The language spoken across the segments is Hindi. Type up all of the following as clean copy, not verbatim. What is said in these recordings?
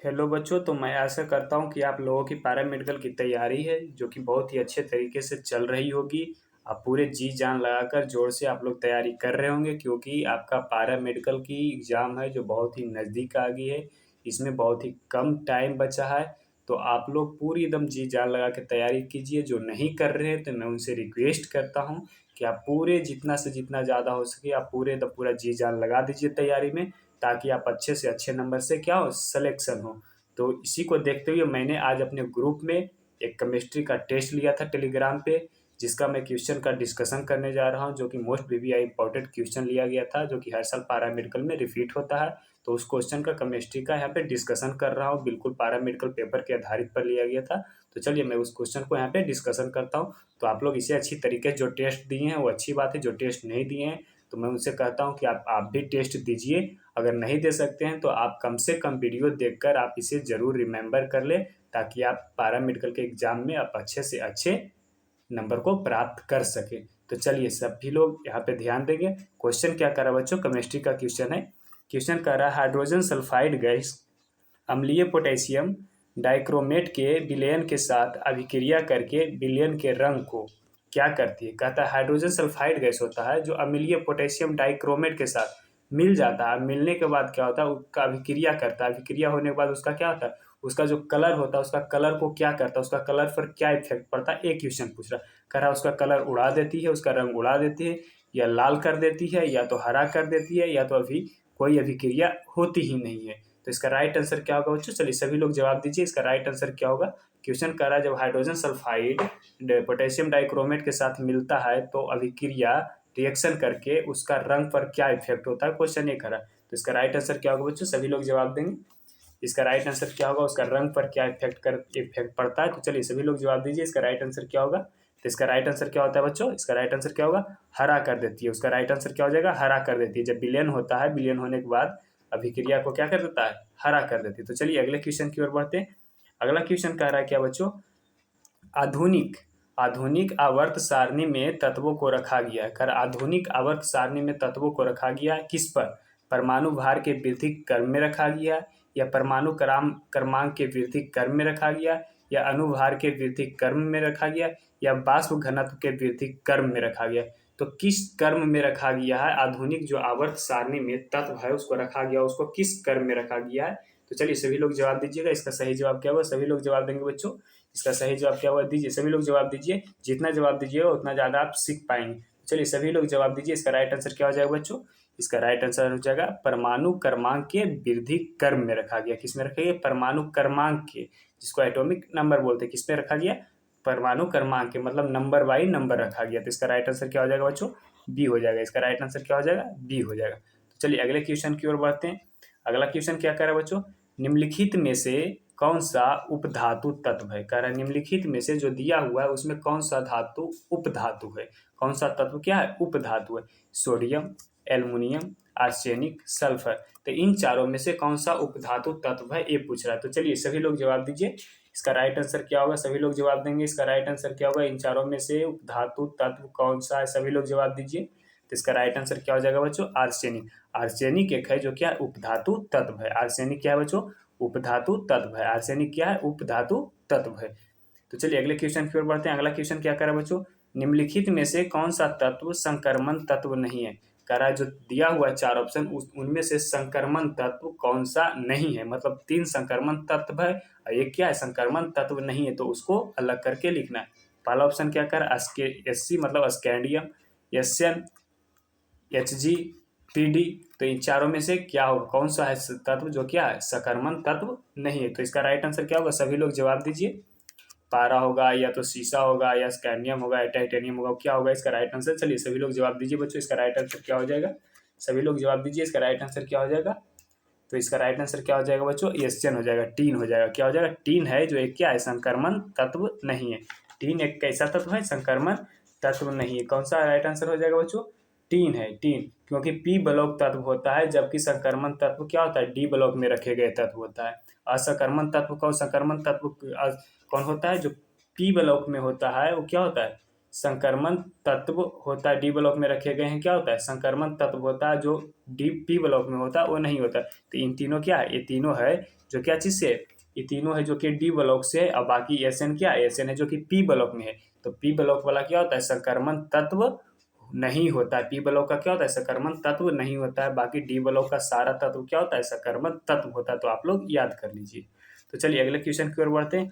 हेलो बच्चों, तो मैं आशा करता हूँ कि आप लोगों की पैरामेडिकल की तैयारी है जो कि बहुत ही अच्छे तरीके से चल रही होगी। आप पूरे जी जान लगाकर जोर से आप लोग तैयारी कर रहे होंगे क्योंकि आपका पैरामेडिकल की एग्ज़ाम है जो बहुत ही नज़दीक आ गई है। इसमें बहुत ही कम टाइम बचा है, तो आप लोग पूरी एकदम जी जान लगा के तैयारी कीजिए। जो नहीं कर रहे हैं तो मैं उनसे रिक्वेस्ट करता हूँ कि आप पूरे जितना से जितना ज़्यादा हो सके आप पूरे एकदम पूरा जी जान लगा दीजिए तैयारी में, ताकि आप अच्छे से अच्छे नंबर से क्या हो सिलेक्शन हो। तो इसी को देखते हुए मैंने आज अपने ग्रुप में एक केमिस्ट्री का टेस्ट लिया था टेलीग्राम पे, जिसका मैं क्वेश्चन का डिस्कशन करने जा रहा हूं, जो कि मोस्ट वीवीआई इंपॉर्टेंट क्वेश्चन लिया गया था जो कि हर साल पैरामेडिकल में रिपीट होता है। तो उस क्वेश्चन का केमिस्ट्री का यहाँ पे डिस्कशन कर रहा हूँ, बिल्कुल पैरामेडिकल पेपर के आधारित पर लिया गया था। तो चलिए मैं उस क्वेश्चन को यहाँ पे डिस्कशन करता हूँ। तो आप लोग इसे अच्छी तरीके से जो टेस्ट दिए हैं वो अच्छी बात है, जो टेस्ट नहीं दिए हैं तो मैं उनसे कहता हूँ कि आप भी टेस्ट दीजिए। अगर नहीं दे सकते हैं तो आप कम से कम वीडियो देखकर आप इसे ज़रूर रिमेंबर कर लें, ताकि आप पैरामेडिकल के एग्ज़ाम में आप अच्छे से अच्छे नंबर को प्राप्त कर सकें। तो चलिए सभी लोग यहाँ पे ध्यान देंगे। क्वेश्चन क्या कर रहा है बच्चों, केमिस्ट्री का क्वेश्चन है। क्वेश्चन कर रहा है हाइड्रोजन सल्फाइड गैस अम्लीय पोटेशियम डाइक्रोमेट के विलयन के साथ अभिक्रिया करके विलयन के रंग को क्या करती है। कहता है हाइड्रोजन सल्फाइड गैस होता है जो अम्लीय पोटेशियम डाइक्रोमेट के साथ मिल जाता है। मिलने के बाद क्या होता है, उसका अभिक्रिया करता है। अभिक्रिया होने के बाद उसका क्या होता है, उसका जो कलर होता है उसका कलर को क्या करता है, उसका कलर पर क्या इफेक्ट पड़ता है। एक क्वेश्चन पूछ रहा है, कह रहा है उसका कलर उड़ा देती है, उसका रंग उड़ा देती है, या लाल कर देती है, या तो हरा कर देती है, या तो अभी कोई अभिक्रिया होती ही नहीं है। तो इसका राइट आंसर क्या होगा बच्चों, चलिए सभी लोग जवाब दीजिए। इसका राइट आंसर क्या होगा। क्वेश्चन कह रहा है जब हाइड्रोजन सल्फाइड पोटेशियम डाइक्रोमेट के साथ मिलता है तो अभिक्रिया रिएक्शन करके उसका रंग पर क्या इफेक्ट होता है, क्वेश्चन ये करा। तो इसका राइट आंसर क्या होगा बच्चों, सभी लोग जवाब देंगे। इसका राइट आंसर क्या होगा, उसका रंग पर क्या इफेक्ट पड़ता है। तो चलिए सभी लोग जवाब दीजिए, इसका राइट आंसर क्या होगा। तो इसका राइट आंसर क्या होता है बच्चों, इसका राइट आंसर क्या होगा, हरा कर देती है। उसका राइट आंसर क्या हो जाएगा, हरा कर देती है। जब विलयन होता है, विलयन होने के बाद अभिक्रिया को क्या कर देता है, हरा कर देती है। तो चलिए अगले क्वेश्चन की ओर बढ़ते हैं। अगला क्वेश्चन कह रहा है क्या बच्चों, आधुनिक आधुनिक आवर्त सारणी में तत्वों को रखा गया है। कर आधुनिक आवर्त सारणी में तत्वों को रखा गया किस पर, परमाणु भार के वृद्धि क्रम में रखा गया, या परमाणु क्रमांक के वृद्धि क्रम में रखा गया, या अनुभार के वृद्धि क्रम में रखा गया, या वाष्प घनत्व के वृद्धि क्रम में रखा गया। तो किस क्रम में रखा गया है, आधुनिक जो आवर्त सारणी में तत्व है उसको रखा गया, उसको किस क्रम में रखा गया है। तो चलिए सभी लोग जवाब दीजिएगा। इसका सही जवाब क्या होगा, सभी लोग जवाब देंगे बच्चों। इसका सही जवाब क्या होगा, दीजिए सभी लोग जवाब दीजिए। जितना जवाब दीजिएगा उतना ज़्यादा आप सीख पाएंगे। चलिए सभी लोग जवाब दीजिए। इसका राइट आंसर क्या हो जाएगा बच्चों, इसका राइट आंसर हो जाएगा परमाणु क्रमांक के वृद्धि क्रम में रखा गया। किसमें रखा गया, परमाणु क्रमांक के, जिसको एटॉमिक नंबर बोलते हैं, किसमें रखा गया, परमाणु क्रमांक के, मतलब नंबर बाई नंबर रखा गया। तो इसका राइट आंसर क्या हो जाएगा बच्चों, बी हो जाएगा। इसका राइट आंसर क्या हो जाएगा, बी हो जाएगा। तो चलिए अगले क्वेश्चन की ओर बढ़ते हैं। अगला क्वेश्चन क्या कर रहा है बच्चों, निम्नलिखित में से कौन सा उपधातु तत्व है। कह रहा है निम्नलिखित में से जो दिया हुआ है उसमें कौन सा धातु उपधातु है। कौन सा तत्व क्या है, उपधातु है। Sodium, aluminium, arsenic, sulphur. तो इन चारों में से कौन सा उपधातु तत्व है ये पूछ रहा है। तो चलिए सभी लोग जवाब दीजिए। इसका राइट आंसर क्या होगा, सभी लोग जवाब देंगे। इसका राइट आंसर क्या होगा, इन चारों में से उपधातु तत्व कौन सा है, सभी लोग जवाब दीजिए। तो इसका राइट आंसर क्या हो जाएगा बच्चों, आर्सेनिक। आर्सेनिक एक है जो क्या उपधातु तत्व है। आर्सेनिक क्या है बच्चों, उपधातु तत्व है। आर्सेनिक क्या है, उपधातु तत्व है। तो चलिए अगले क्वेश्चन की ओर बढ़ते हैं। अगला क्वेश्चन क्या कर रहा है बच्चों, निम्नलिखित में से कौन सा तत्व संक्रमण तत्व नहीं है। कह रहा है जो दिया हुआ है चार ऑप्शन उनमें से संक्रमण तत्व कौन सा नहीं है। मतलब 3 संक्रमण तत्व है और एक क्या है, संक्रमण तत्व नहीं है, तो उसको अलग करके लिखना है। पहला ऑप्शन क्या कर, एससी मतलब स्कैंडियम, एसएन, एचजी, पीडी। तो इन चारों में से क्या होगा, कौन सा है तत्व जो क्या है, संक्रमण तत्व नहीं है। तो इसका राइट आंसर क्या होगा, सभी लोग जवाब दीजिए। पारा होगा, या तो शीशा होगा, या स्कैंडियम होगा, या टाइटेनियम होगा, क्या होगा इसका राइट आंसर। चलिए सभी लोग जवाब दीजिए बच्चों। इसका राइट आंसर क्या हो जाएगा, सभी लोग जवाब दीजिए। इसका राइट आंसर क्या हो जाएगा। तो इसका राइट आंसर क्या हो जाएगा बच्चों, एसएन हो जाएगा, टीन हो जाएगा। क्या हो जाएगा, टीन है जो एक क्या है, संक्रमण तत्व नहीं है। टीन एक कैसा तत्व है, संक्रमण तत्व नहीं है। कौन सा राइट आंसर हो जाएगा बच्चों, टीन है, टीन। क्योंकि पी ब्लॉक तत्व होता है, जबकि संक्रमण तत्व क्या होता है, डी ब्लॉक में रखे गए तत्व होता है। असंक्रमण तत्व कौन, संक्रमण तत्व कौन होता है, जो पी ब्लॉक में होता है वो क्या होता है, संक्रमण तत्व होता है, डी ब्लॉक में रखे गए हैं, क्या होता है संक्रमण तत्व होता है, जो डी पी ब्लॉक में होता है वो नहीं होता। तो इन तीनों क्या है, ये तीनों है जो क्या चीज़ से, ये तीनों है जो कि डी ब्लॉक से, और बाकी एस एन क्या है, एस एन है जो कि पी ब्लॉक में है। तो पी ब्लॉक वाला क्या होता है, संक्रमण तत्व नहीं होता है। पी ब्लॉक का क्या होता है, संक्रमण तत्व नहीं होता है। बाकी डी ब्लॉक का सारा तत्व क्या होता है, संक्रमण तत्व होता है। तो आप लोग याद कर लीजिए। तो चलिए अगले क्वेश्चन की ओर बढ़ते हैं।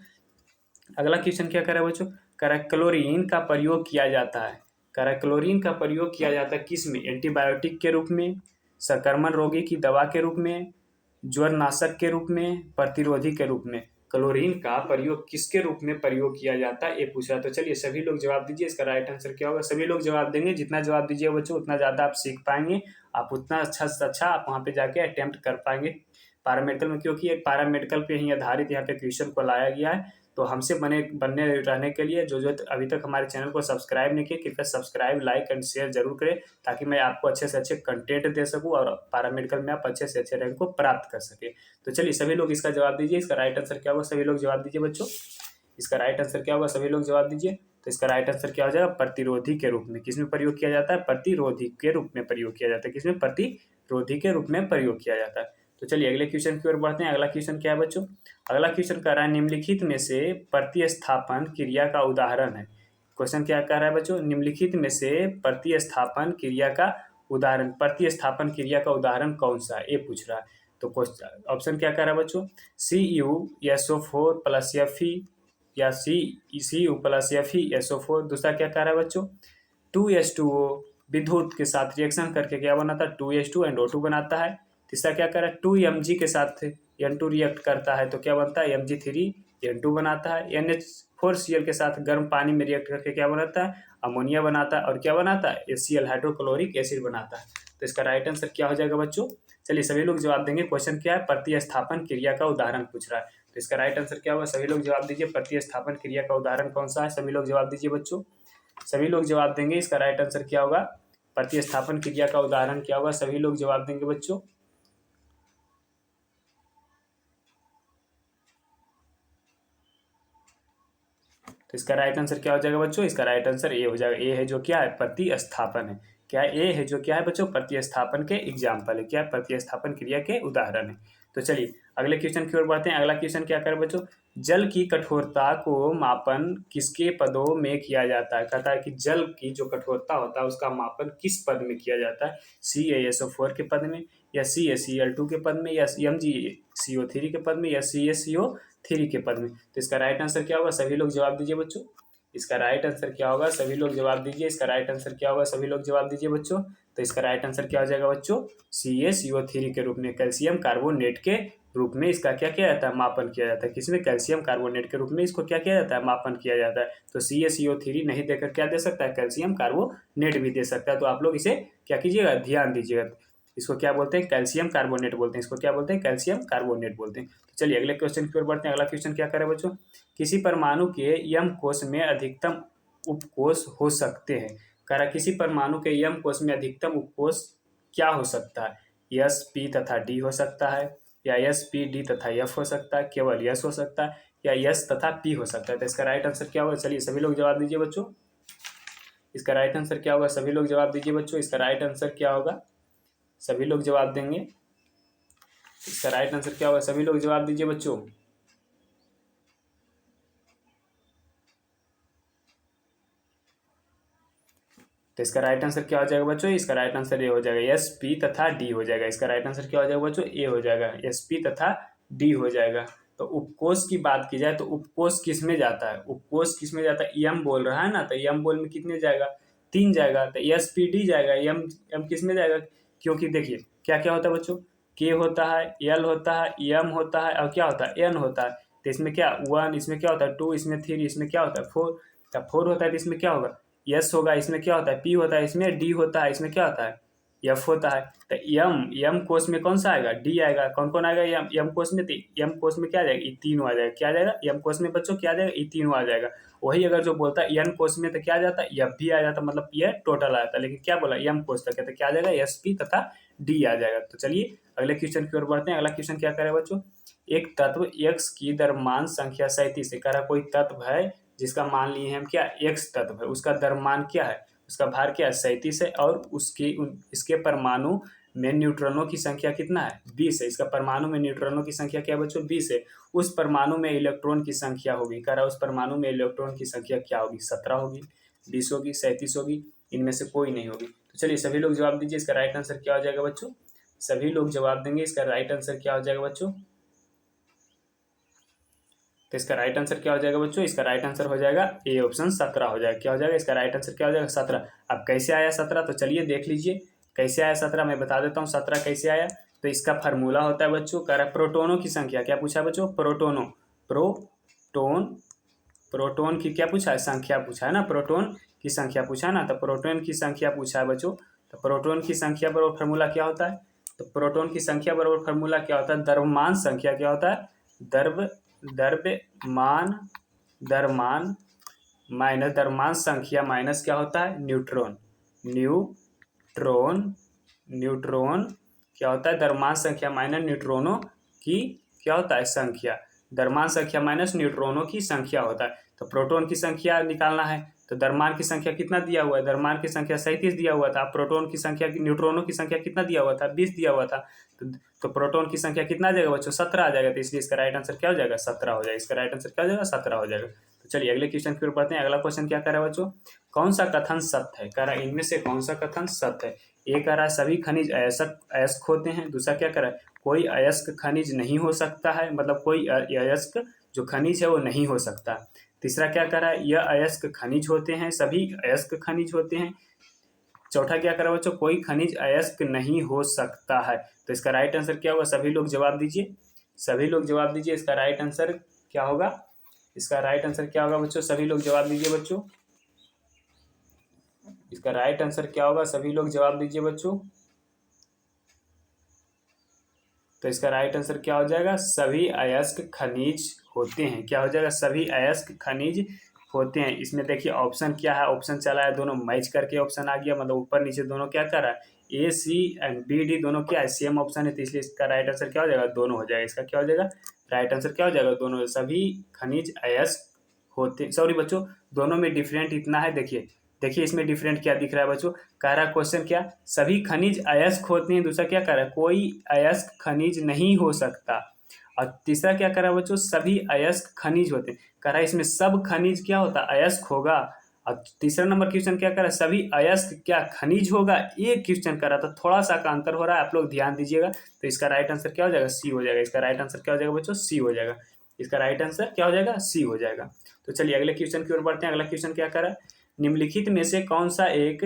अगला क्वेश्चन क्या करे बच्चों, क्लोरीन का प्रयोग किया जाता है। क्लोरीन का प्रयोग किया जाता है किस में, एंटीबायोटिक के रूप में, संक्रमण रोगी की दवा के रूप में, ज्वरनाशक के रूप में, प्रतिरोधी के रूप में। क्लोरीन का प्रयोग किसके रूप में प्रयोग किया जाता है, ये पूछ रहा है। तो चलिए सभी लोग जवाब दीजिए, इसका राइट आंसर क्या होगा। सभी लोग जवाब देंगे, जितना जवाब दीजिएगा बच्चों उतना ज़्यादा आप सीख पाएंगे, आप उतना अच्छा से अच्छा आप वहाँ पे जाके अटेम्प्ट कर पाएंगे पैरामेडिकल में, क्योंकि एक पैरामेडिकल पे ही आधारित यहाँ पे क्वेश्चन को लाया गया है। तो हमसे बनने रहने के लिए जो अभी तक हमारे चैनल को सब्सक्राइब नहीं किए, कृपया सब्सक्राइब, लाइक एंड शेयर जरूर करें, ताकि मैं आपको अच्छे से अच्छे कंटेंट दे सकूं और पैरामेडिकल में आप अच्छे से अच्छे रैंक को प्राप्त कर सके। तो चलिए सभी लोग इसका जवाब दीजिए, इसका राइट आंसर क्या होगा, सभी लोग जवाब दीजिए बच्चों। इसका राइट आंसर क्या होगा, सभी लोग जवाब दीजिए। तो इसका राइट आंसर क्या हो जाएगा, प्रतिरोधी के रूप में। किसमें प्रयोग किया जाता है, प्रतिरोधी के रूप में प्रयोग किया जाता है। किसमें, प्रतिरोधी के रूप में प्रयोग किया जाता है। तो चलिए अगले क्वेश्चन की ओर बढ़ते हैं। अगला क्वेश्चन क्या है बच्चों, अगला क्वेश्चन कह रहा है निम्नलिखित में से प्रतिस्थापन क्रिया का उदाहरण है। क्वेश्चन क्या कह रहा है बच्चों, निम्नलिखित में से प्रतिस्थापन क्रिया का उदाहरण, प्रतिस्थापन क्रिया का उदाहरण कौन सा है, ये पूछ रहा है। तो क्वेश्चन ऑप्शन क्या कह रहा है बच्चों, CuSO4 प्लस Fe, या CU प्लस FeSO4। दूसरा क्या कह रहा है बच्चों, 2H2O विद्युत के साथ रिएक्शन करके क्या बनाता है, 2H2 एंड O2 बनाता है। तीसरा क्या कर रहा है, 2Mg के साथ N2 रिएक्ट करता है तो क्या बनता है, Mg3N2 बनाता है। NH4Cl के साथ गर्म पानी में रिएक्ट करके क्या बनाता है, अमोनिया बनाता है। और क्या बनाता है, HCl हाइड्रोक्लोरिक एसिड बनाता है। तो इसका राइट आंसर क्या हो जाएगा बच्चों। चलिए सभी लोग जवाब देंगे। क्वेश्चन क्या है, प्रतिस्थापन क्रिया का उदाहरण पूछ रहा है। तो इसका राइट आंसर क्या होगा, सभी लोग जवाब दीजिए। प्रतिस्थापन क्रिया का उदाहरण कौन सा है, सभी लोग जवाब दीजिए बच्चों। सभी लोग जवाब देंगे, इसका राइट आंसर क्या होगा, प्रतिस्थापन क्रिया का उदाहरण क्या होगा, सभी लोग जवाब देंगे बच्चों। तो इसका राइट आंसर क्या हो जाएगा बच्चों, इसका राइट आंसर ए हो जाएगा। ए है जो क्या है, प्रतिस्थापन है। क्या है, ए है जो क्या है बच्चों, प्रतिस्थापन के एग्जाम्पल है। क्या है, प्रतिस्थापन क्रिया के उदाहरण है। तो चलिए अगले क्वेश्चन की ओर बढ़ते हैं। अगला क्वेश्चन क्या करें बच्चों, जल की कठोरता को मापन किसके पदों में किया जाता है। कहता है कि जल की जो कठोरता होता है उसका मापन किस पद में किया जाता है, CaSO4 के पद में, या CaCl2 के पद में, या MgCO3 के पद में, या CaCO3 के पद में। तो इसका राइट आंसर क्या होगा, सभी लोग जवाब दीजिए बच्चों। इसका राइट आंसर क्या होगा, सभी लोग जवाब दीजिए। इसका राइट आंसर क्या होगा, सभी लोग जवाब दीजिए बच्चों। तो इसका राइट आंसर क्या हो जाएगा बच्चों, CaCO3 के रूप में, कैल्शियम कार्बोनेट के रूप में इसका क्या किया जाता है, मापन किया जाता है। किसमें, कैल्शियम कार्बोनेट के रूप में इसको क्या किया जाता है, मापन किया जाता है। तो CaCO3 नहीं देकर क्या दे सकता है, कैल्शियम कार्बोनेट भी दे सकता है। तो आप लोग इसे क्या कीजिएगा, ध्यान दीजिएगा। इसको क्या बोलते हैं, कैल्शियम कार्बोनेट बोलते हैं। इसको क्या बोलते हैं, कैल्शियम कार्बोनेट बोलते हैं। तो चलिए अगले क्वेश्चन की ओर बढ़ते हैं। अगला क्वेश्चन क्या करें बच्चों, किसी परमाणु के यम कोश में अधिकतम उपकोष हो सकते हैं। कह रहा किसी परमाणु के यम कोश में अधिकतम उपकोष क्या हो सकता है, S P तथा D हो सकता है, या S P D तथा F हो सकता है, केवल S हो सकता है, या S तथा P हो सकता है। तो इसका राइट आंसर क्या होगा, चलिए सभी लोग जवाब दीजिए बच्चों। इसका राइट आंसर क्या होगा, सभी लोग जवाब दीजिए बच्चों। इसका राइट आंसर क्या होगा, सभी लोग जवाब देंगे। इसका राइट आंसर क्या होगा, सभी लोग जवाब दीजिए बच्चों। तो इसका राइट आंसर क्या हो जाएगा बच्चों, इसका राइट आंसर ए हो जाएगा, S P तथा D हो जाएगा। इसका राइट आंसर क्या हो जाएगा बच्चों, ए हो जाएगा, S P तथा D हो जाएगा। तो उपकोष की बात की जाए तो उपकोष किस में जाता है, उपकोष किस में जाता है, यम बोल रहा है ना, तो यम बोल में कितने जाएगा, 3 जाएगा। तो S P D जाएगा, यम यम किस में जाएगा, क्योंकि देखिए क्या क्या होता है बच्चों, K होता है, L होता है, M होता है, और क्या होता है, N होता है। तो इसमें क्या 1, इसमें क्या होता है 2, इसमें 3, इसमें क्या होता है 4। जब 4 होता है तो इसमें क्या होगा, यस होगा, इसमें क्या होता है पी होता है, इसमें डी होता है, इसमें क्या होता है एफ होता है। तो यम यम कोष में कौन सा आएगा, डी आएगा। कौन कौन आएगा यम यम कोष में, तो यम कोष में क्या आ जाएगा, ये तीनों आ जाएगा। क्या आ जाएगा यम कोष में बच्चों, क्या आ जाएगा, ये तीनों आ जाएगा। वही अगर जो बोलता है एन कोष में तो क्या आ जाता है, एफ भी आ जाता, मतलब ये टोटल आ जाता। लेकिन क्या बोला, यम कोष तक है, तो क्या आ जाएगा, एस पी तथा डी आ जाएगा। तो चलिए अगले क्वेश्चन की ओर बढ़ते हैं। अगला क्वेश्चन क्या करे बच्चों, एक तत्व एक्स की द्रव्यमान संख्या 37 है। कह रहा कोई तत्व है जिसका मान लिए हम क्या x तत्व है, उसका द्रव्यमान क्या है, उसका भार क्या है 37 है, और इसके परमाणु में न्यूट्रॉनों की संख्या कितना है 20 है। इसका परमाणु में न्यूट्रॉनों की संख्या क्या बच्चों 20 है। उस परमाणु में इलेक्ट्रॉन की संख्या होगी, कह रहा है उस परमाणु में इलेक्ट्रॉन की संख्या क्या होगी 17 होगी, 20 होगी, 37 होगी, इनमें से कोई नहीं होगी। तो चलिए सभी लोग जवाब दीजिए, इसका राइट आंसर क्या हो जाएगा बच्चों, सभी लोग जवाब देंगे, इसका राइट आंसर क्या हो जाएगा बच्चों। तो इसका राइट आंसर क्या हो जाएगा बच्चों, इसका राइट आंसर हो जाएगा ए ऑप्शन 17 हो जाएगा। क्या हो जाएगा इसका राइट आंसर क्या हो जाएगा 17। अब कैसे आया 17, तो चलिए देख लीजिए कैसे आया 17, मैं बता देता हूँ 17 कैसे आया। तो इसका फार्मूला होता है बच्चों, कह रहा है प्रोटोनों की संख्या, क्या पूछा है बच्चों प्रोटोन प्रोटोन की क्या पूछा है संख्या पूछा है ना, प्रोटोन की संख्या पूछा है ना, तो प्रोटोन की संख्या पूछा है बच्चों। तो प्रोटोन की संख्या बराबर फार्मूला क्या होता है, तो प्रोटोन की संख्या बराबर फार्मूला क्या होता है, द्रव्यमान संख्या क्या होता है, द्रव्यमान माइनस द्रव्यमान संख्या माइनस क्या होता है न्यूट्रॉन क्या होता है, द्रव्यमान संख्या माइनस न्यूट्रॉनों की क्या होता है संख्या, द्रव्यमान संख्या माइनस न्यूट्रॉनों की संख्या होता है। तो प्रोटॉन की संख्या निकालना है, तो द्रव्यमान की संख्या कितना दिया हुआ है, द्रव्यमान की संख्या 37 दिया हुआ था, प्रोटॉन की संख्या न्यूट्रॉनों की संख्या कितना दिया हुआ था 20 दिया हुआ था। तो प्रोटॉन की संख्या कितना आ जाएगा बच्चों 17 आ जाएगा, तो इसलिए इसका राइट आंसर क्या हो जाएगा 17 हो जाएगा, इसका राइट आंसर क्या हो जाएगा 17 हो जाएगा। तो चलिए अगले क्वेश्चन की ओर बढ़ते हैं। अगला क्वेश्चन क्या कर रहा है बच्चों, कौन सा कथन सत्य है, कह रहा है इनमें से कौन सा कथन सत्य है। ये कह रहा है सभी खनिज अयस्क होते हैं, दूसरा क्या कह रहा है कोई अयस्क खनिज नहीं हो सकता है, मतलब कोई अयस्क जो खनिज है वो नहीं हो सकता। तीसरा क्या कह रहा है यह अयस्क खनिज होते हैं, सभी अयस्क खनिज होते हैं। चौथा क्या कर रहा है बच्चों कोई खनिज अयस्क नहीं हो सकता है। तो इसका राइट आंसर क्या होगा, सभी लोग जवाब दीजिए, सभी लोग जवाब दीजिए, इसका राइट आंसर क्या होगा, इसका राइट आंसर क्या होगा बच्चों, सभी लोग जवाब दीजिए बच्चों, इसका राइट आंसर क्या होगा, सभी लोग जवाब दीजिए बच्चों। तो इसका राइट आंसर क्या हो जाएगा, सभी अयस्क खनिज होते हैं, क्या हो जाएगा सभी अयस्क खनिज होते हैं। इसमें देखिए ऑप्शन क्या है, ऑप्शन चला है दोनों मैच करके ऑप्शन आ गया, मतलब ऊपर नीचे दोनों क्या कर रहा है ए सी एंड बी डी दोनों क्या है सेम ऑप्शन है, तो इसलिए इसका राइट आंसर क्या हो जाएगा दोनों हो जाएगा। इसका क्या हो जाएगा राइट आंसर क्या हो जाएगा दोनों, सभी खनिज अयस्क होते, सॉरी बच्चों दोनों में डिफरेंट इतना है, देखिए देखिए इसमें डिफरेंट क्या दिख रहा है बच्चों, कह रहा है क्वेश्चन क्या सभी खनिज अयस्क होते हैं, दूसरा क्या कह रहा है कोई अयस्क खनिज नहीं हो सकता, और तीसरा क्या कर रहा है बच्चों सभी अयस्क खनिज होते हैं, कह रहा है इसमें सब खनिज क्या होता है अयस्क होगा। और तीसरा नंबर क्वेश्चन क्या कर रहा है सभी अयस्क क्या खनिज होगा, एक क्वेश्चन कर रहा था, थोड़ा सा का अंतर हो रहा है, आप लोग ध्यान दीजिएगा। तो इसका राइट आंसर क्या हो जाएगा सी हो जाएगा, इसका राइट आंसर क्या हो जाएगा बच्चों सी हो जाएगा, इसका राइट आंसर क्या हो जाएगा सी हो जाएगा। तो चलिए अगले क्वेश्चन की ओर बढ़ते हैं। अगला क्वेश्चन क्या कर रहा है निम्नलिखित में से कौन सा एक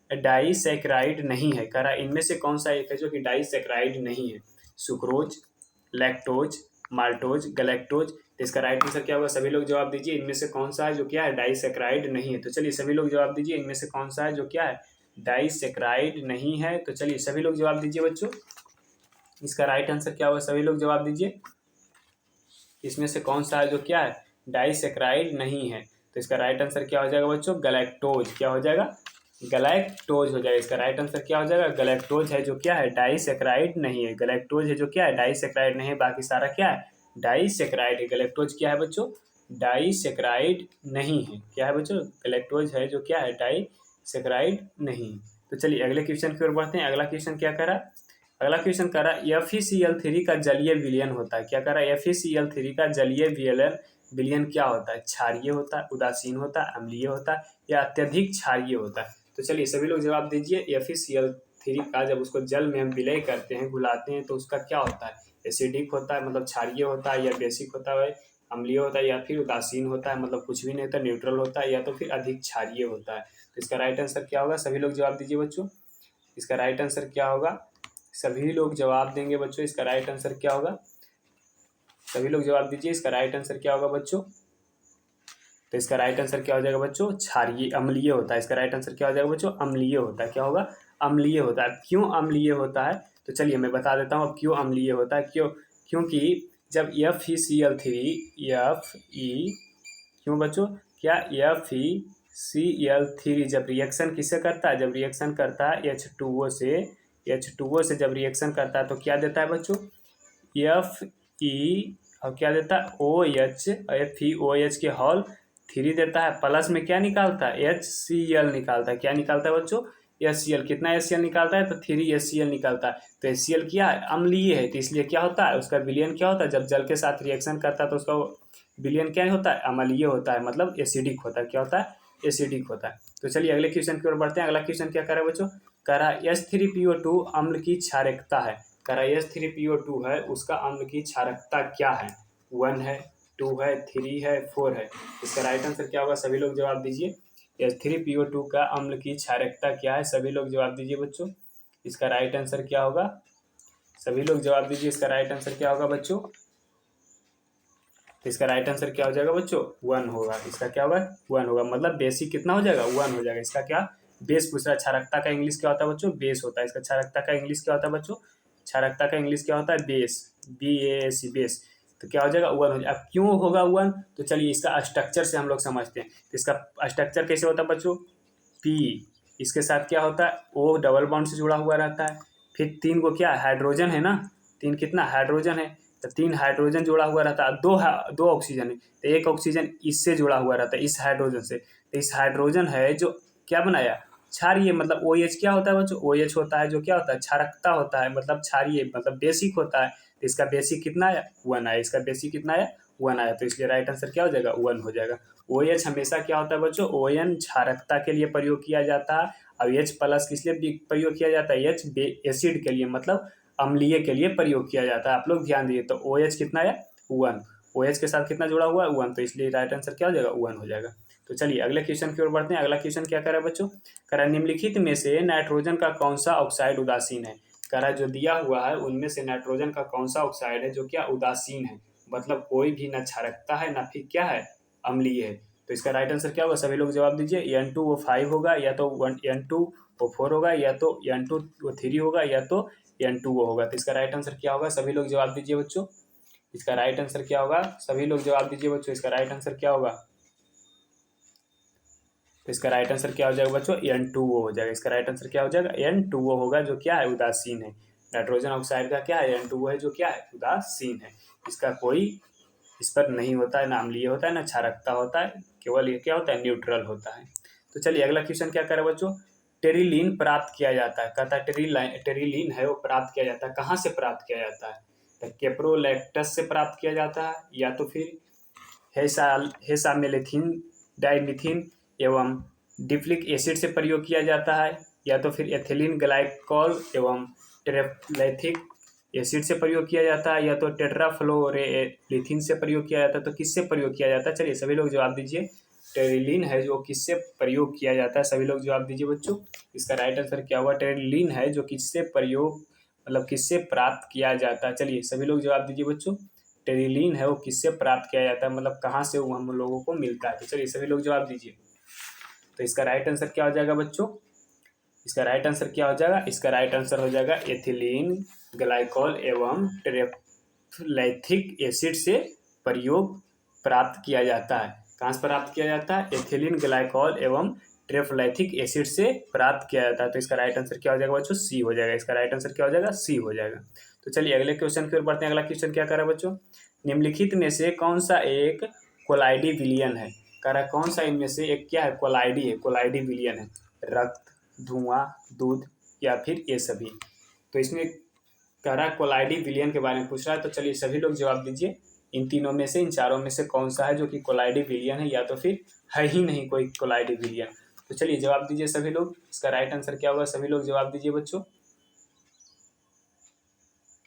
डाइसैकराइड नहीं है, कह रहा है इनमें से कौन सा एक है जो कि डाइसैकराइड नहीं है, सुक्रोज, लैक्टोज, माल्टोज, गैलेक्टोज। तो इसका राइट आंसर क्या होगा, सभी लोग जवाब दीजिए इनमें से कौन सा है जो क्या है डाइसैकराइड नहीं है। तो चलिए सभी लोग जवाब दीजिए इनमें से कौन सा है जो क्या है डाइसैकराइड नहीं है। तो चलिए सभी लोग जवाब दीजिए बच्चों, इसका राइट आंसर क्या होगा, सभी लोग जवाब दीजिए इसमें से कौन सा है जो क्या है डाइसैकराइड नहीं है। तो इसका राइट आंसर क्या हो जाएगा बच्चों गैलेक्टोज, क्या हो जाएगा गैलेक्टोज हो जाएगा, इसका राइट आंसर क्या हो जाएगा गैलेक्टोज है जो क्या है डाइसैकराइड नहीं है, गैलेक्टोज है जो क्या है डाइसैकराइड नहीं है, बाकी सारा क्या है डाइसैकराइड है। गैलेक्टोज क्या है बच्चों डाइसैकराइड नहीं है, क्या है बच्चों गैलेक्टोज है जो क्या है डाइसैकराइड नहीं। तो चलिए अगले क्वेश्चन की ओर बढ़ते हैं। अगला क्वेश्चन क्या कह रहा है, अगला क्वेश्चन कह रहा है FeCl3 का जलीय विलयन होता है, क्या कह रहा है FeCl3 का जलीय विलयन क्या होता है, क्षारीय होता है, उदासीन होता है, अम्लीय होता है, या अत्यधिक क्षारीय होता है। तो चलिए सभी लोग जवाब दीजिए FeCl3 का जब उसको जल में हम विलय करते हैं घुलाते हैं तो उसका क्या होता है एसिडिक होता है मतलब क्षारीय होता है, या बेसिक होता है अम्लीय होता है, या फिर उदासीन होता है मतलब कुछ भी नहीं होता न्यूट्रल होता है, या तो फिर अधिक क्षारीय होता है। तो इसका राइट आंसर क्या होगा, सभी लोग जवाब दीजिए बच्चों, इसका राइट आंसर क्या होगा, सभी लोग जवाब देंगे बच्चों, इसका राइट आंसर क्या होगा, सभी लोग जवाब दीजिए इसका राइट आंसर क्या होगा बच्चों। तो इसका राइट आंसर क्या हो जाएगा बच्चों क्षारीय अम्लीय होता है, इसका राइट आंसर क्या हो जाएगा बच्चों अम्लीय होता है, क्या होगा अम्लीय होता है। क्यों अम्लीय होता है, तो चलिए मैं बता देता हूँ अब क्यों अम्लीय होता है, क्योंकि जब FeCl3 क्यों बच्चों क्या FeCl3 जब रिएक्शन किससे करता है, जब रिएक्शन करता है H2O से जब रिएक्शन करता है तो क्या देता है बच्चों Fe और क्या देता है OH, FeOH के हॉल 3 देता है, प्लस में क्या निकालता है, HCl निकालता है। क्या निकालता है बच्चों, HCl। कितना HCl निकालता है, तो 3 HCl निकालता है। तो HCl क्या है, अम्लीय है, तो इसलिए क्या होता है, उसका विलयन क्या होता है, जब जल के साथ रिएक्शन करता है तो उसका विलयन क्या होता है, अम्लीय होता है, मतलब एसिडिक होता है। क्या होता है, एसिडिक होता है। तो चलिए अगले क्वेश्चन की ओर बढ़ते हैं। अगला क्वेश्चन क्या कर रहा है बच्चों, कह रहा है H3PO2 अम्ल की क्षारकता है। कह रहा है H3PO2 है, उसका अम्ल की क्षारकता क्या है, 1 है, 2 है, 3 है, 4 है। इसका राइट आंसर क्या होगा, सभी लोग जवाब दीजिए। H3PO2 का अम्ल की क्षारकता क्या है, सभी लोग जवाब दीजिए बच्चों। इसका राइट आंसर क्या होगा, सभी लोग जवाब दीजिए। इसका राइट आंसर क्या होगा बच्चों, तो इसका राइट आंसर क्या हो जाएगा बच्चों, 1 होगा। इसका क्या होगा, 1 होगा, मतलब बेसिक कितना हो जाएगा, 1 हो जाएगा। इसका क्या, बेस पूछ रहा है। क्षारकता का इंग्लिश क्या होता है बच्चों, बेस होता है। इसका क्षारकता का इंग्लिश क्या होता है बच्चों, क्षारकता का इंग्लिश क्या होता है, बेस, BASE, बेस। तो क्या हो जाएगा, 1 हो जाएगा। अब क्यों होगा 1, तो चलिए इसका स्ट्रक्चर से हम लोग समझते हैं। तो इसका स्ट्रक्चर कैसे होता है बच्चों, P, इसके साथ क्या होता है, O डबल बॉन्ड से जुड़ा हुआ रहता है। फिर 3 को क्या हाइड्रोजन है ना, 3 कितना हाइड्रोजन है, तो 3 हाइड्रोजन जुड़ा हुआ रहता है। दो ऑक्सीजन है, तो एक ऑक्सीजन इससे जुड़ा हुआ रहता है, इस हाइड्रोजन से। तो इस हाइड्रोजन है जो क्या बनाया, क्षारीय, मतलब OH क्या होता है बच्चों, OH होता है जो क्या होता है, क्षारकता होता है, मतलब क्षारीय, मतलब बेसिक होता है। तो इसका बेसिक कितना आया, 1 आया। इसका बेसिक कितना आया, 1 आया। तो इसलिए राइट आंसर क्या हो जाएगा, 1 हो जाएगा। OH हमेशा क्या होता है बच्चों, ON क्षारकता के लिए प्रयोग किया जाता है, और H प्लस किस लिए प्रयोग किया जाता है, H एसिड के लिए, मतलब अम्लीय के लिए प्रयोग किया जाता है। आप लोग ध्यान दिए, तो OH कितना है, 1। OH के साथ कितना जुड़ा हुआ है, 1, तो इसलिए राइट आंसर क्या हो जाएगा, 1 हो जाएगा। तो चलिए अगले क्वेश्चन की ओर बढ़ते हैं। अगला क्वेश्चन क्या कर रहा है बच्चों, कह रहा है निम्नलिखित में से नाइट्रोजन का कौन सा ऑक्साइड उदासीन है। कह रहा है जो दिया हुआ है उनमें से नाइट्रोजन का कौन सा ऑक्साइड है जो क्या उदासीन है, मतलब कोई भी न क्षारकता है ना फिर क्या है, अम्लीय है। तो इसका राइट आंसर क्या होगा, सभी लोग जवाब दीजिए। N2O5 होगा, या तो N2O4 होगा, या तो N2O3 होगा, या तो N2O होगा। तो इसका राइट आंसर क्या होगा, सभी लोग जवाब दीजिए बच्चों। इसका राइट आंसर क्या होगा, सभी लोग जवाब दीजिए बच्चों। इसका राइट आंसर क्या होगा, तो इसका राइट आंसर क्या हो जाएगा बच्चों, N2O हो जाएगा। इसका राइट आंसर क्या हो जाएगा, N2O होगा, जो क्या है उदासीन है। नाइट्रोजन ऑक्साइड का क्या है, N2O है, जो क्या है उदासीन है। इसका कोई इस पर नहीं होता है, ना अम्लीय होता है, ना क्षारकता होता है, केवल ये क्या होता है, न्यूट्रल होता है। तो चलिए अगला क्वेश्चन क्या करे बच्चों, टेरिलीन प्राप्त किया जाता है। कहता है टेरिलीन है वो प्राप्त किया जाता है, कहाँ से प्राप्त किया जाता है, तो कैप्रोलैक्टस से प्राप्त किया जाता है, या तो फिर हेसामेलेथिन डाइमिथिन एवं डिप्लिक एसिड से प्रयोग किया जाता है, या तो फिर एथिलीन ग्लाइकॉल एवं टेरेफ्लैथिक एसिड से प्रयोग किया जाता है, या तो टेट्राफ्लोरेलिथिन से प्रयोग किया जाता है। तो किससे प्रयोग किया जाता है, चलिए सभी लोग जवाब दीजिए। टेरिलीन है जो किससे प्रयोग किया जाता है, सभी लोग जवाब दीजिए बच्चों। इसका राइट आंसर क्या हुआ, टेरिलीन है जो किससे प्रयोग, मतलब किससे प्राप्त किया जाता है। चलिए सभी लोग जवाब दीजिए बच्चों। टेरिलीन है वो किससे प्राप्त किया जाता है, मतलब कहाँ से वो हम लोगों को मिलता है। तो चलिए सभी लोग जवाब दीजिए। तो इसका राइट आंसर क्या हो जाएगा बच्चों, इसका राइट आंसर क्या हो जाएगा, इसका राइट आंसर हो जाएगा एथिलीन ग्लाइकॉल एवं टेरेफ्लैथिक एसिड से प्रयोग प्राप्त किया जाता है। कहाँ से प्राप्त किया जाता है, एथिलीन ग्लाइकॉल एवं टेरेफ्लैथिक एसिड से प्राप्त किया जाता है। तो इसका राइट आंसर क्या हो जाएगा बच्चों, सी हो जाएगा। इसका राइट आंसर क्या हो जाएगा, सी हो जाएगा। तो चलिए अगले क्वेश्चन की ओर बढ़ते हैं। अगला क्वेश्चन क्या कर रहा है बच्चों, निम्नलिखित में से कौन सा एक कोलाइडी विलियन है। कह रहा है कौन सा इनमें से एक क्या है, कोलाइडी है, कोलाइडी विलियन है, रक्त, धुआं, दूध, या फिर ये सभी। तो इसमें कह रहा है कोलाइडी विलियन के बारे में पूछ रहा है। तो चलिए सभी लोग जवाब दीजिए, इन तीनों में से, इन चारों में से कौन सा है जो कि कोलाइडी विलियन है, या तो फिर है ही नहीं कोई कोलाइडी विलियन। तो चलिए जवाब दीजिए सभी लोग। इसका राइट आंसर क्या होगा, सभी लोग जवाब दीजिए बच्चों।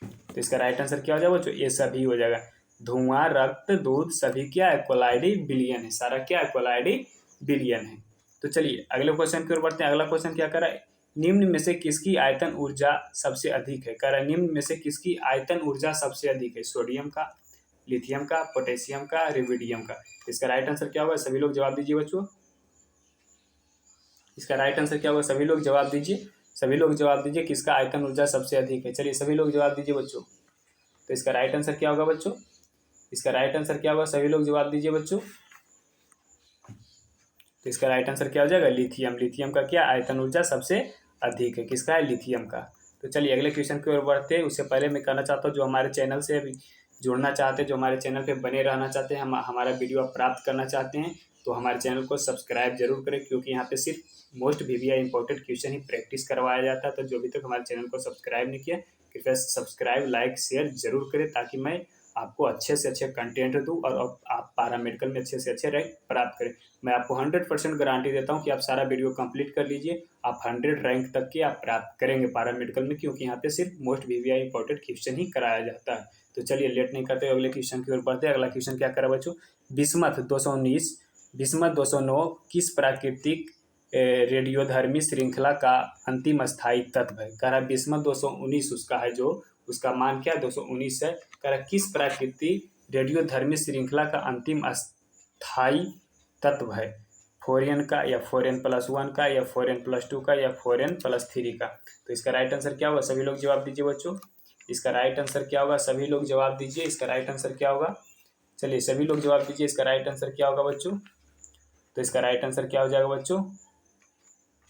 तो इसका राइट आंसर क्या हो जाएगा बच्चों, ये सभी हो जाएगा। धुआं, रक्त, दूध सभी क्या है, कोलाइडी विलियन है, सारा क्या है, कोलाइडी विलियन है। तो चलिए अगले क्वेश्चन की ओर बढ़ते हैं। अगला क्वेश्चन क्या कर रहा है, निम्न में से किसकी आयतन ऊर्जा सबसे अधिक है। कह रहा है निम्न में से किसकी आयतन ऊर्जा सबसे अधिक है, सोडियम का, लिथियम का, पोटेशियम का, रिविडियम का। इसका राइट आंसर क्या होगा, सभी लोग जवाब दीजिए बच्चों। इसका राइट आंसर क्या होगा, सभी लोग जवाब दीजिए। सभी लोग जवाब दीजिए किसका आयतन ऊर्जा सबसे अधिक है। चलिए सभी लोग जवाब दीजिए बच्चों। तो इसका राइट आंसर क्या होगा बच्चों, इसका राइट आंसर क्या होगा, सभी लोग जवाब दीजिए बच्चों। तो इसका राइट आंसर क्या हो जाएगा, लिथियम। लिथियम का क्या आयतन ऊर्जा सबसे अधिक है, किसका है, लिथियम का। तो चलिए अगले क्वेश्चन की ओर बढ़ते हैं। उससे पहले मैं कहना चाहता हूँ जो हमारे चैनल से अभी जुड़ना चाहते हैं, जो हमारे चैनल पे बने रहना चाहते हैं, हमारा वीडियो आप प्राप्त करना चाहते हैं, तो हमारे चैनल को सब्सक्राइब जरूर करें, क्योंकि यहाँ पे सिर्फ मोस्ट वीवीआई इंपॉर्टेंट क्वेश्चन ही प्रैक्टिस करवाया जाता है। तो जो भी तक हमारे चैनल को सब्सक्राइब नहीं किया, कृपया सब्सक्राइब, लाइक, शेयर जरूर करें, ताकि मैं आपको अच्छे से अच्छे कंटेंट दूँ और आप पैरामेडिकल में अच्छे से अच्छे रैंक प्राप्त करें। मैं आपको 100% गारंटी देता हूँ कि आप सारा वीडियो कंप्लीट कर लीजिए, आप 100 रैंक तक के आप प्राप्त करेंगे पैरामेडिकल में, क्योंकि यहाँ पे सिर्फ मोस्ट वीवीआई इंपॉर्टेंट क्वेश्चन ही कराया जाता है। तो चलिए लेट नहीं करते, अगले क्वेश्चन की ओर बढ़ते हैं। अगला क्वेश्चन क्या करा बच्चों, बिस्मथ 219 किस प्राकृतिक रेडियोधर्मी श्रृंखला का अंतिम स्थायी तत्व है। कह रहा बिस्मथ 219 उसका है, जो उसका मान क्या 219 है। कह रहा किस प्राकृतिक रेडियोधर्मी श्रृंखला का अंतिम स्थायी तत्व है, फोरियन का या फोरियन+1 का या फोरियन+2 का या फोरियन+3 का। तो इसका राइट आंसर क्या होगा, सभी लोग जवाब दीजिए बच्चों। इसका राइट आंसर क्या होगा, सभी लोग जवाब दीजिए, इसका राइट आंसर क्या होगा। चलिए सभी लोग जवाब दीजिए, इसका राइट आंसर क्या होगा बच्चों। तो इसका राइट आंसर क्या हो जाएगा बच्चों,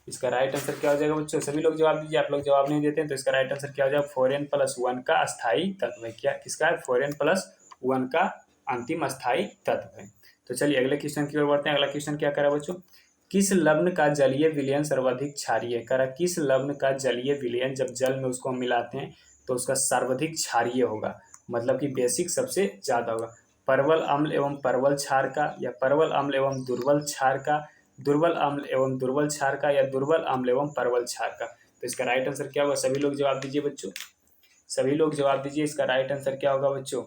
इसका राइट आंसर क्या हो जाएगा बच्चों, सभी लोग जवाब दीजिए। आप लोग जवाब नहीं देते हैं, तो इसका राइट आंसर क्या हो जाएगा, फोरियन+1 का अस्थायी तत्व है। क्या किसका है, फोरियन+1 का अंतिम अस्थायी तत्व है। तो चलिए अगले क्वेश्चन की ओर बढ़ते हैं। अगला क्वेश्चन क्या करा बच्चों, किस लवण का जलीय विलयन सर्वाधिक क्षारीय है। करा किस लवण का जलीय विलयन, जब जल में उसको हम मिलाते हैं तो उसका सर्वाधिक क्षारीय होगा, मतलब कि बेसिक सबसे ज्यादा होगा। परवल अम्ल एवं परवल क्षार का, या परवल अम्ल एवं दुर्बल क्षार का, दुर्बल अम्ल एवं दुर्बल क्षार का, या दुर्बल अम्ल एवं परवल क्षार का। तो इसका राइट आंसर क्या होगा, सभी लोग जवाब दीजिए बच्चों, सभी लोग जवाब दीजिए, इसका राइट आंसर क्या होगा बच्चों,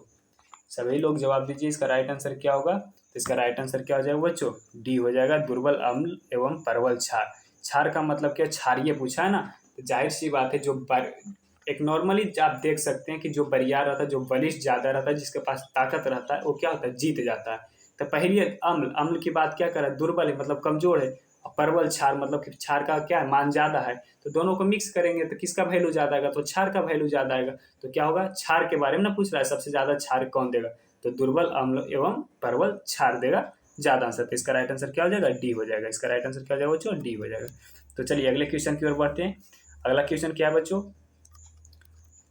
सभी लोग जवाब दीजिए, इसका राइट आंसर क्या होगा। तो इसका राइट आंसर क्या हो जाएगा बच्चों, डी हो जाएगा, दुर्बल अम्ल एवं परवल क्षार। क्षार का मतलब क्या, क्षारीय पूछा है ना, तो जाहिर सी बात है, जो एक नॉर्मली आप देख सकते हैं कि जो बरियार रहता है, जो बलिष्ठ ज्यादा रहता है, जिसके पास ताकत रहता है, वो क्या होता है, जीत जाता है। तो पहली अम्ल, अम्ल की बात क्या करा, दुर्बल है मतलब कमजोर है, और परवल क्षार मतलब कि क्षार का क्या है, मान ज्यादा है। तो दोनों को मिक्स करेंगे तो किसका वैल्यू ज्यादा आएगा, तो क्षार का वैल्यू ज्यादा आएगा। तो क्या होगा, क्षार के बारे में ना पूछ रहा है, सबसे ज्यादा क्षार कौन देगा, तो दुर्बल अम्ल एवं परवल क्षार देगा ज्यादा आंसर। तो इसका राइट आंसर क्या हो जाएगा, डी हो जाएगा। इसका राइट आंसर क्या हो जाएगा बच्चों, डी हो जाएगा। तो चलिए अगले क्वेश्चन की ओर बढ़ते हैं। अगला क्वेश्चन क्या है बच्चों,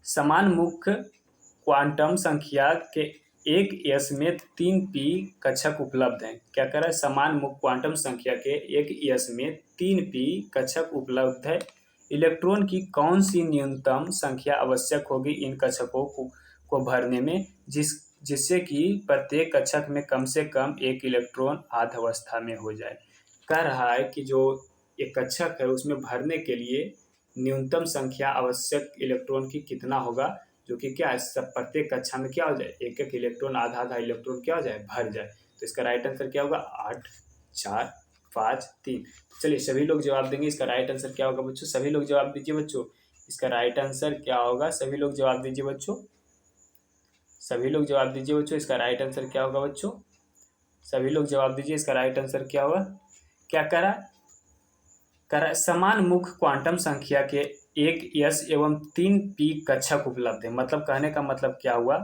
समान मुख्य क्वांटम संख्या के एक यस में 3p कक्षक उपलब्ध हैं। क्या कह रहा है, समान मुख्य क्वांटम संख्या के एक यस में 3p कक्षक उपलब्ध है, इलेक्ट्रॉन की कौन सी न्यूनतम संख्या आवश्यक होगी इन कक्षकों को भरने में, जिससे कि प्रत्येक कक्षक में कम से कम एक इलेक्ट्रॉन आध अवस्था में हो जाए। कह रहा है कि जो एक कक्षक है उसमें भरने के लिए न्यूनतम संख्या आवश्यक इलेक्ट्रॉन की कितना होगा, जो कि क्या है, सब प्रत्येक कक्षा में क्या हो जाए, एक एक इलेक्ट्रॉन आधा आधा इलेक्ट्रॉन क्या हो जाए, भर जाए। तो इसका राइट आंसर क्या होगा, 8 4 5 3। चलिए सभी लोग जवाब देंगे, इसका राइट आंसर क्या होगा बच्चों, सभी लोग जवाब दीजिए बच्चों, इसका राइट आंसर क्या होगा, सभी लोग जवाब दीजिए बच्चों, सभी लोग जवाब दीजिए बच्चों, इसका राइट आंसर क्या होगा बच्चों, सभी लोग जवाब दीजिए, इसका राइट आंसर क्या होगा। क्या करा समान मुख्य क्वांटम संख्या के एक यस एवं 3p कक्षक उपलब्ध है, मतलब कहने का मतलब क्या हुआ,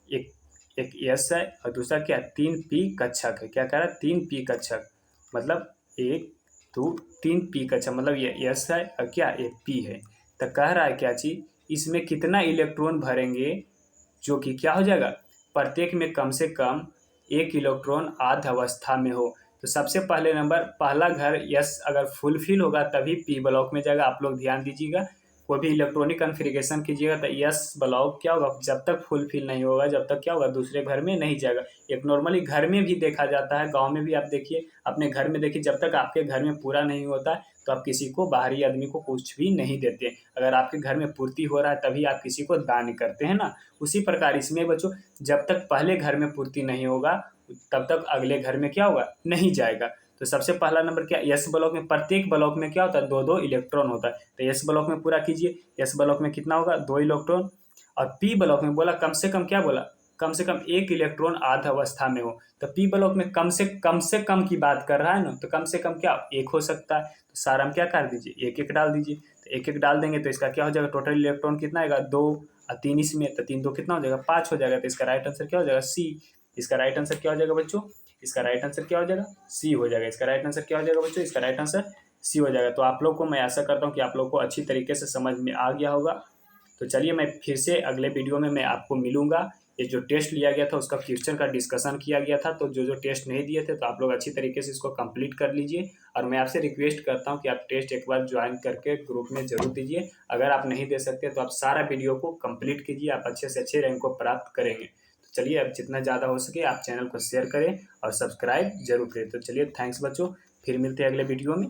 एक एक यस है और दूसरा क्या 3p कक्षक है। क्या कह रहा है, 3p कक्षक मतलब 1 2 3p कक्षक, मतलब ये यस है और क्या एक p है। तो कह रहा है क्या चीज, इसमें कितना इलेक्ट्रॉन भरेंगे, जो कि क्या हो जाएगा, प्रत्येक में कम से कम एक इलेक्ट्रॉन आध अवस्था में हो। तो सबसे पहले नंबर, पहला घर यस अगर फुलफिल होगा तभी पी ब्लॉक में जाएगा। आप लोग ध्यान दीजिएगा, कोई भी इलेक्ट्रॉनिक कन्फिग्रेशन कीजिएगा तो यस ब्लॉक क्या होगा, जब तक फुलफिल नहीं होगा, जब तक क्या होगा, दूसरे घर में नहीं जाएगा। एक नॉर्मली घर में भी देखा जाता है, गांव में भी आप देखिए, अपने घर में देखिए, जब तक आपके घर में पूरा नहीं होता है तो आप किसी को, बाहरी आदमी को कुछ भी नहीं देते। अगर आपके घर में पूर्ति हो रहा है तभी आप किसी को दान करते हैं ना। उसी प्रकार इसमें बच्चों, जब तक पहले घर में पूर्ति नहीं होगा तब तक अगले घर में क्या होगा, नहीं जाएगा। तो सबसे पहला नंबर क्या, एस ब्लॉक में, प्रत्येक ब्लॉक में क्या होता है, 2 2 इलेक्ट्रॉन होता है। तो एस ब्लॉक में पूरा कीजिए, एस ब्लॉक में कितना होगा, 2 इलेक्ट्रॉन। और पी ब्लॉक में बोला कम से कम, क्या बोला, कम से कम एक इलेक्ट्रॉन आध अवस्था में हो। तो पी ब्लॉक में कम से कम की बात कर रहा है ना, तो कम से कम क्या एक हो सकता है। तो सारा में क्या कर दीजिए, एक एक डाल दीजिए। तो एक एक डाल देंगे तो इसका क्या हो जाएगा, टोटल इलेक्ट्रॉन कितना आएगा, 2 और 3 इसमें, तो 3 2 कितना हो जाएगा, 5 हो जाएगा। तो इसका राइट आंसर क्या हो जाएगा, सी। इसका राइट आंसर क्या हो जाएगा बच्चों, इसका राइट आंसर क्या हो जाएगा, सी हो जाएगा। इसका राइट आंसर क्या हो जाएगा बच्चों, इसका राइट आंसर सी हो जाएगा। तो आप लोग को मैं आशा करता हूँ कि आप लोग को अच्छी तरीके से समझ में आ गया होगा। तो चलिए मैं फिर से अगले वीडियो में मैं आपको मिलूंगा, ये जो टेस्ट लिया गया था उसका क्वेश्चन का डिस्कशन किया गया था। तो जो जो टेस्ट नहीं दिए थे तो आप लोग अच्छी तरीके से इसको कंप्लीट कर लीजिए। और मैं आपसे रिक्वेस्ट करता हूँ कि आप टेस्ट एक बार ज्वाइन करके ग्रुप में जरूर दीजिए। अगर आप नहीं दे सकते तो आप सारा वीडियो को कंप्लीट कीजिए, आप अच्छे से अच्छे रैंक को प्राप्त करेंगे। तो चलिए, अब जितना ज़्यादा हो सके आप चैनल को शेयर करें और सब्सक्राइब जरूर करें। तो चलिए, थैंक्स बच्चों, फिर मिलते हैं अगले वीडियो में।